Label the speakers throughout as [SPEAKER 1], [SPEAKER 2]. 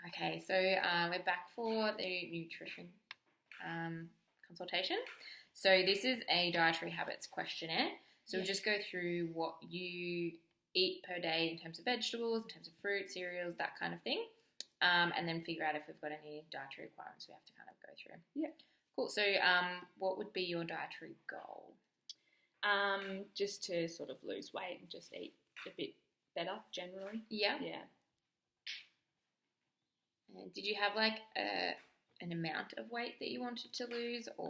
[SPEAKER 1] Okay, so we're back for the nutrition consultation. So this is a dietary habits questionnaire. So we'll just go through what you eat per day in terms of vegetables, in terms of fruit, cereals, that kind of thing, and then figure out if we've got any dietary requirements we have to kind of go through.
[SPEAKER 2] Yeah.
[SPEAKER 1] Cool. So what would be your dietary goal?
[SPEAKER 2] Just to sort of lose weight and just eat a bit better generally.
[SPEAKER 1] Yeah.
[SPEAKER 2] Yeah.
[SPEAKER 1] And did you have like an amount of weight that you wanted to lose, or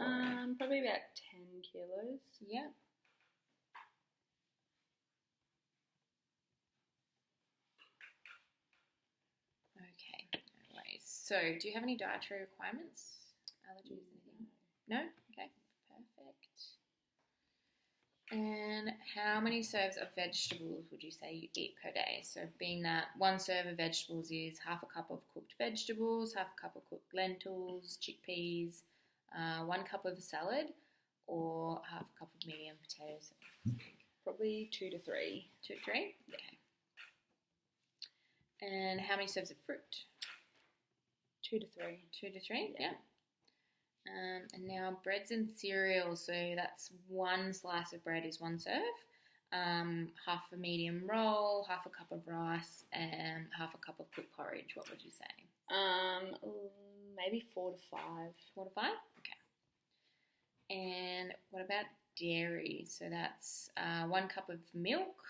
[SPEAKER 2] probably about 10 kilos.
[SPEAKER 1] Yeah. Okay, no worries. So, do you have any dietary requirements? Allergies, anything? No? Okay, perfect. And how many serves of vegetables would you say you eat per day? So, being that one serve of vegetables is half a cup of cooked vegetables, half a cup of cooked lentils, chickpeas, 1 cup of salad, or half a cup of medium potatoes.
[SPEAKER 2] Probably 2 to 3.
[SPEAKER 1] 2 to 3? Okay. And how many serves of fruit?
[SPEAKER 2] 2 to 3.
[SPEAKER 1] 2 to 3, yeah. And now breads and cereals. So that's 1 slice of bread is 1 serve. Half a medium roll, half a cup of rice, and half a cup of cooked porridge. What would you say?
[SPEAKER 2] Maybe 4 to 5.
[SPEAKER 1] 4 to 5? Okay. And what about dairy? So that's 1 cup of milk,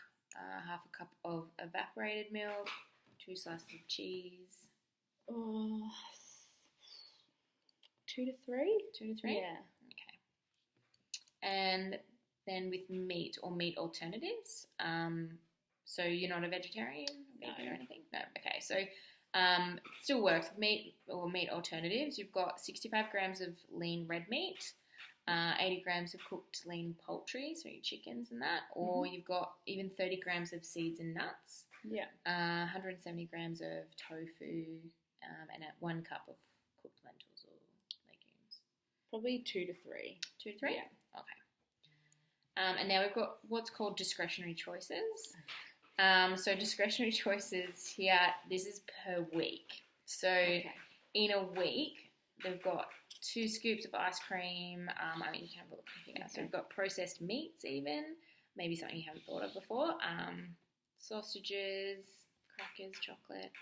[SPEAKER 1] half a cup of evaporated milk, 2 slices of cheese.
[SPEAKER 2] 2 to 3?
[SPEAKER 1] 2 to 3?
[SPEAKER 2] Yeah.
[SPEAKER 1] Okay. And then with meat or meat alternatives, so you're not a vegetarian or anything? No. Okay. So still works with meat or meat alternatives. You've got 65 grams of lean red meat, 80 grams of cooked lean poultry, so your chickens and that, or you've got even 30 grams of seeds and nuts.
[SPEAKER 2] Yeah.
[SPEAKER 1] 170 grams of tofu, and 1 cup of cooked lentils or legumes.
[SPEAKER 2] Probably 2 to 3.
[SPEAKER 1] 2 to 3?
[SPEAKER 2] Yeah.
[SPEAKER 1] Okay. And now we've got what's called discretionary choices. So discretionary choices here, this is per week. So in a week, they've got 2 scoops of ice cream. I mean, you can have a look here. So we've got processed meats even, maybe something you haven't thought of before. Sausages, crackers, chocolate.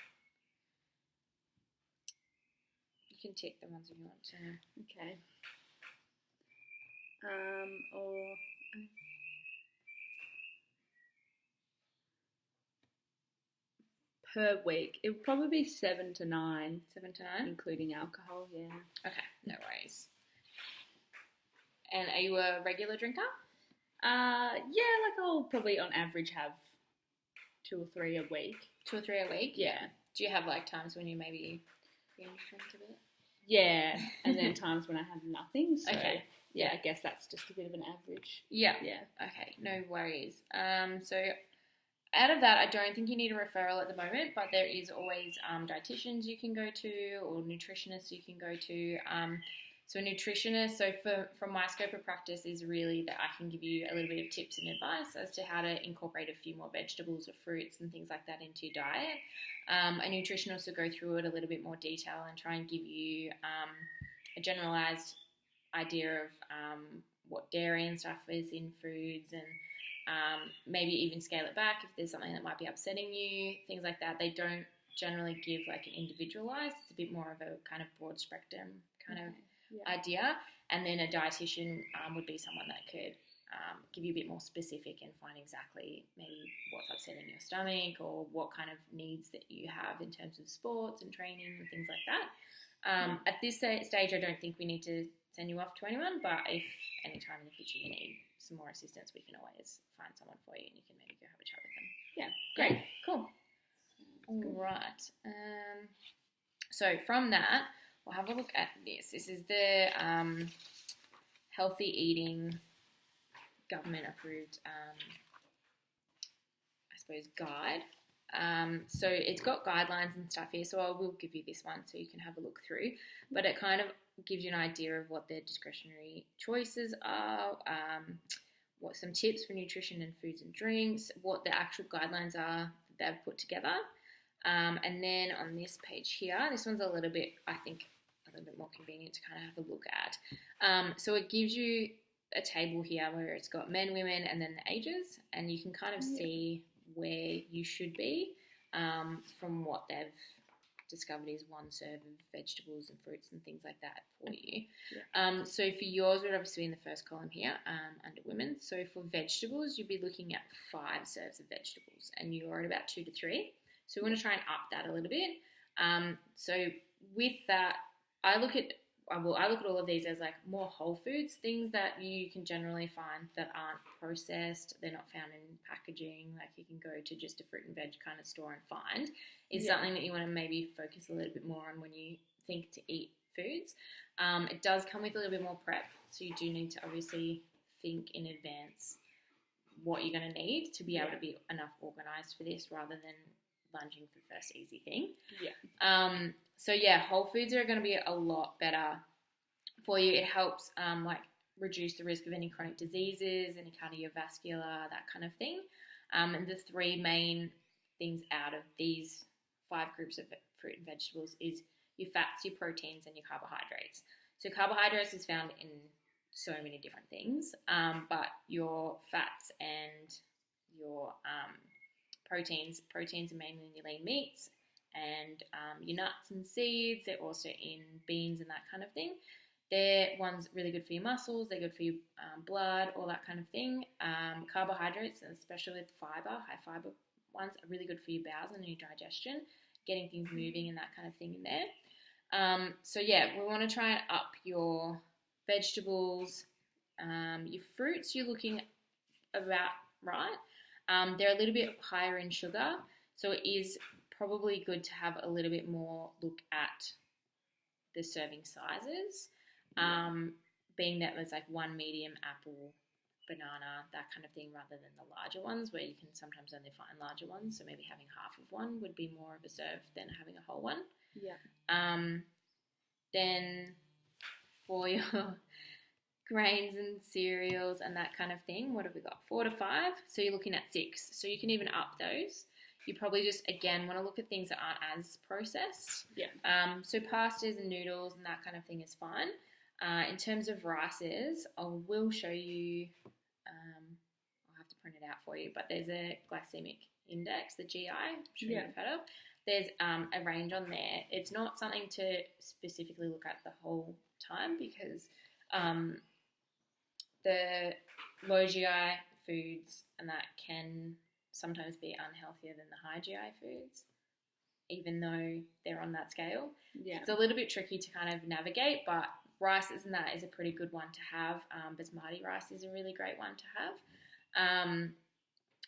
[SPEAKER 1] You can tick the ones if you want to.
[SPEAKER 2] Okay. Or per week, it would probably be 7 to 9.
[SPEAKER 1] 7 to 9?
[SPEAKER 2] Including alcohol, yeah.
[SPEAKER 1] Okay, no worries. And are you a regular drinker?
[SPEAKER 2] Yeah, like I'll probably on average have 2 or 3 a week.
[SPEAKER 1] 2 or 3 a week?
[SPEAKER 2] Yeah.
[SPEAKER 1] Do you have like times when you maybe binge drink a bit?
[SPEAKER 2] Yeah, and then times when I have nothing. So,
[SPEAKER 1] okay.
[SPEAKER 2] Yeah, I guess that's just a bit of an average.
[SPEAKER 1] Yeah.
[SPEAKER 2] Yeah.
[SPEAKER 1] Okay, no worries. So out of that, I don't think you need a referral at the moment, but there is always dietitians you can go to or nutritionists you can go to. So a nutritionist, from my scope of practice is really that I can give you a little bit of tips and advice as to how to incorporate a few more vegetables or fruits and things like that into your diet. A nutritionist will go through it a little bit more detail and try and give you a generalised idea of what dairy and stuff is in foods, and maybe even scale it back if there's something that might be upsetting you, things like that. They don't generally give like an individualised, it's a bit more of a kind of broad spectrum kind of idea. And then a dietitian would be someone that could give you a bit more specific and find exactly maybe what's upsetting your stomach or what kind of needs that you have in terms of sports and training and things like that. At this stage, I don't think we need to send you off to anyone, but if any time in the future you need some more assistance, we can always find someone for you and you can maybe go have a chat with them.
[SPEAKER 2] Yeah, great.
[SPEAKER 1] Cool. All right. So from that, we'll have a look at this. This is the healthy eating government approved, I suppose, guide. So it's got guidelines and stuff here, so I will give you this one so you can have a look through. But it kind of gives you an idea of what their discretionary choices are, what some tips for nutrition and foods and drinks, what the actual guidelines are that they've put together. And then on this page here, this one's a little bit, I think, a little bit more convenient to kind of have a look at. So it gives you a table here where it's got men, women, and then the ages, and you can kind of see where you should be from what they've discovered is 1 serve of vegetables and fruits and things like that for you. So for yours, would obviously be in the first column here under women. So for vegetables, you'd be looking at 5 serves of vegetables, and you're at about 2 to 3. So we want to try and up that a little bit. So with that, I look at all of these as like more whole foods, things that you can generally find that aren't processed, they're not found in packaging, like you can go to just a fruit and veg kind of store and find, is something that you want to maybe focus a little bit more on when you think to eat foods. It does come with a little bit more prep, so you do need to obviously think in advance what you're going to need to be able to be enough organised for this rather than lunging for the first easy thing. So whole foods are going to be a lot better for you. It helps like reduce the risk of any chronic diseases, any cardiovascular, that kind of thing. And the 3 main things out of these 5 groups of fruit and vegetables is your fats, your proteins, and your carbohydrates. So carbohydrates is found in so many different things, but your fats and your proteins are mainly in your lean meats and your nuts and seeds. They're also in beans and that kind of thing. They're ones really good for your muscles. They're good for your blood, all that kind of thing. Carbohydrates, especially with fibre, high fibre ones, are really good for your bowels and your digestion, getting things moving and that kind of thing in there. We want to try and up your vegetables. Your fruits, you're looking about right. They're a little bit higher in sugar, so it is probably good to have a little bit more look at the serving sizes, being that there's like 1 medium apple, banana, that kind of thing, rather than the larger ones where you can sometimes only find larger ones. So maybe having half of one would be more of a serve than having a whole one. Then for your grains and cereals and that kind of thing, what have we got? 4 to 5. So you're looking at 6. So you can even up those. You probably just, again, want to look at things that aren't as processed. So pastas and noodles and that kind of thing is fine. In terms of rices, I will show you, I'll have to print it out for you, but there's a glycemic index, the GI, I'm sure you've heard of. There's a range on there. It's not something to specifically look at the whole time because the low GI foods and that can sometimes be unhealthier than the high GI foods, even though they're on that scale. It's a little bit tricky to kind of navigate, but rices and that is a pretty good one to have. Basmati rice is a really great one to have.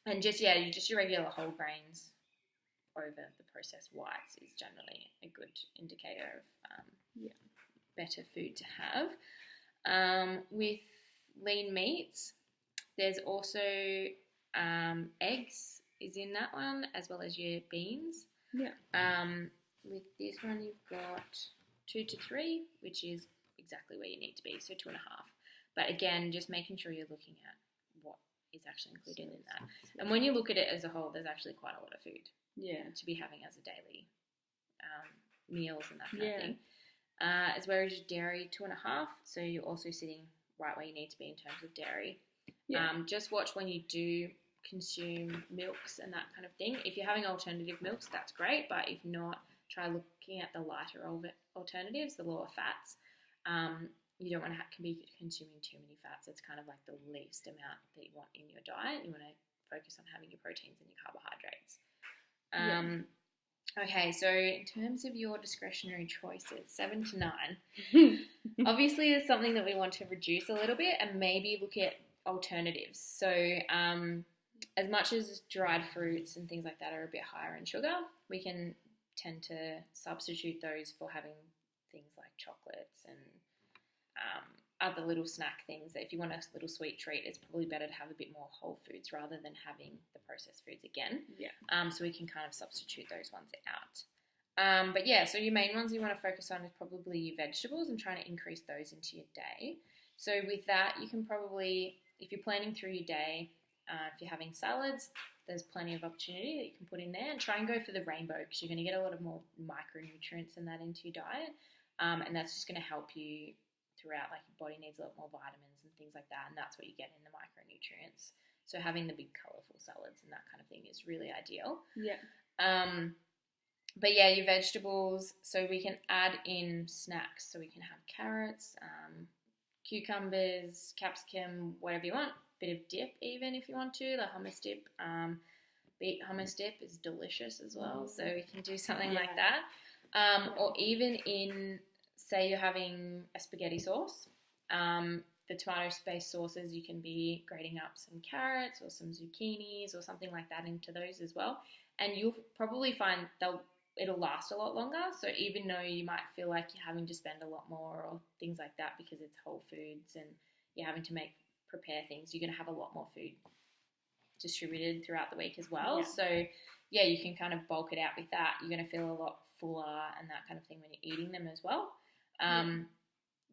[SPEAKER 1] And just your regular whole grains over the processed whites is generally a good indicator of better food to have. With lean meats, there's also eggs is in that one, as well as your beans. With this one, you've got 2 to 3, which is exactly where you need to be, so 2.5. But again, just making sure you're looking at what is actually included in that. And when you look at it as a whole, there's actually quite a lot of food to be having as a daily meals and that kind of thing. As well as your dairy, 2.5. So you're also sitting right where you need to be in terms of dairy. Just watch when you do consume milks and that kind of thing. If you're having alternative milks, that's great, but if not, try looking at the lighter alternatives, the lower fats. You don't want to be consuming too many fats. It's kind of like the least amount that you want in your diet. You want to focus on having your proteins and your carbohydrates. Okay, so in terms of your discretionary choices, 7 to 9, obviously there's something that we want to reduce a little bit and maybe look at alternatives. So as much as dried fruits and things like that are a bit higher in sugar, we can tend to substitute those for having things like chocolates and other little snack things. That if you want a little sweet treat, it's probably better to have a bit more whole foods rather than having the processed foods again. So we can kind of substitute those ones out. So your main ones you want to focus on is probably your vegetables and trying to increase those into your day. So with that, you can probably, if you're planning through your day, if you're having salads, there's plenty of opportunity that you can put in there, and try and go for the rainbow because you're going to get a lot of more micronutrients and that into your diet, and that's just going to help you throughout. Like your body needs a lot more vitamins and things like that, and that's what you get in the micronutrients. So having the big colourful salads and that kind of thing is really ideal.
[SPEAKER 2] Yeah.
[SPEAKER 1] But yeah, your vegetables, so we can add in snacks. So we can have carrots, cucumbers, capsicum, whatever you want. Bit of dip even if you want to, the hummus dip. Beet hummus dip is delicious as well. So we can do something like that. Or even in, say you're having a spaghetti sauce, the tomato-based sauces, you can be grating up some carrots or some zucchinis or something like that into those as well. And you'll probably find it'll last a lot longer. So even though you might feel like you're having to spend a lot more or things like that because it's whole foods and you're having to prepare things, you're going to have a lot more food distributed throughout the week as well.
[SPEAKER 2] Yeah.
[SPEAKER 1] So yeah, you can kind of bulk it out with that. You're going to feel a lot fuller and that kind of thing when you're eating them as well.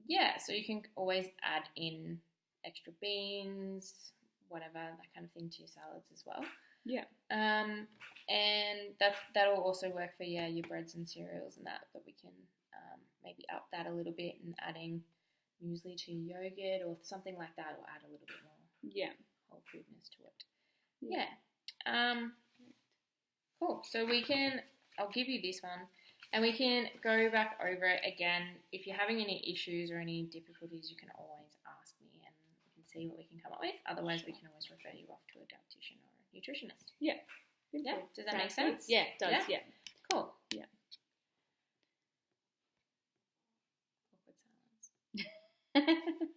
[SPEAKER 1] Yeah, so you can always add in extra beans, whatever, that kind of thing to your salads as well.
[SPEAKER 2] Yeah.
[SPEAKER 1] And that'll also work for your breads and cereals and that we can maybe up that a little bit and adding muesli to your yogurt or something like that will add a little bit more whole foodness to it. Yeah. Cool. So I'll give you this one. And we can go back over it again. If you're having any issues or any difficulties, you can always ask me and we can see what we can come up with. Otherwise, we can always refer you off to a dietitian or a nutritionist.
[SPEAKER 2] Yeah.
[SPEAKER 1] Yeah. Does that make sense?
[SPEAKER 2] Yeah, it does. Yeah.
[SPEAKER 1] Cool.
[SPEAKER 2] Yeah.
[SPEAKER 1] Awkward silence.